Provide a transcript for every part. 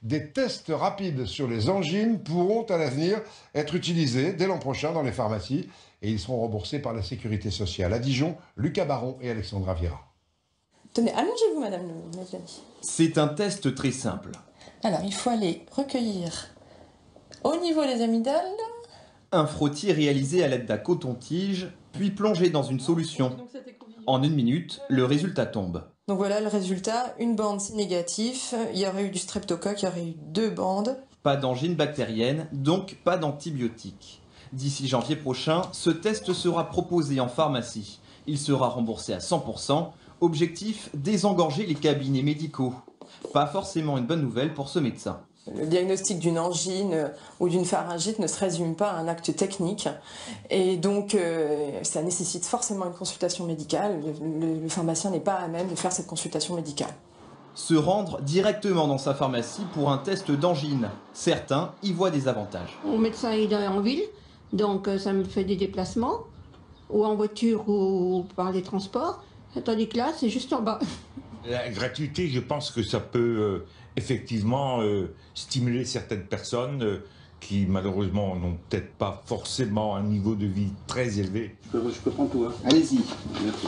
Des tests rapides sur les angines pourront à l'avenir être utilisés dès l'an prochain dans les pharmacies et ils seront remboursés par la Sécurité sociale. À Dijon, Lucas Baron et Alexandra Vira. Tenez, allongez-vous, Madame Medjani. C'est un test très simple. Alors, il faut aller recueillir au niveau des amygdales. Un frottis réalisé à l'aide d'un coton-tige, puis plongé dans une solution. En 1 minute, le résultat tombe. Donc voilà le résultat, une bande c'est négatif, il y aurait eu du streptocoque, il y aurait eu 2 bandes. Pas d'angine bactérienne, donc pas d'antibiotiques. D'ici janvier prochain, ce test sera proposé en pharmacie. Il sera remboursé à 100%. Objectif, désengorger les cabinets médicaux. Pas forcément une bonne nouvelle pour ce médecin. Le diagnostic d'une angine ou d'une pharyngite ne se résume pas à un acte technique et donc ça nécessite forcément une consultation médicale. Le pharmacien n'est pas à même de faire cette consultation médicale. Se rendre directement dans sa pharmacie pour un test d'angine. Certains y voient des avantages. Mon médecin il est en ville, donc ça me fait des déplacements, ou en voiture ou par les transports, tandis que là c'est juste en bas. La gratuité, je pense que ça peut effectivement stimuler certaines personnes qui malheureusement n'ont peut-être pas forcément un niveau de vie très élevé. Je peux prendre tout, hein. Allez-y. Merci.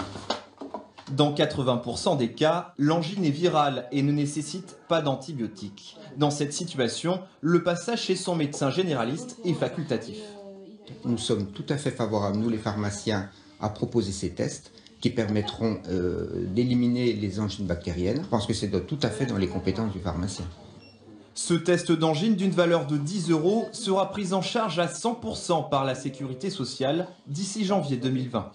Dans 80% des cas, l'angine est virale et ne nécessite pas d'antibiotiques. Dans cette situation, le passage chez son médecin généraliste est facultatif. Nous sommes tout à fait favorables, nous les pharmaciens, à proposer ces tests qui permettront d'éliminer les angines bactériennes. Je pense que c'est tout à fait dans les compétences du pharmacien. Ce test d'angine d'une valeur de 10 € sera pris en charge à 100% par la Sécurité sociale d'ici janvier 2020.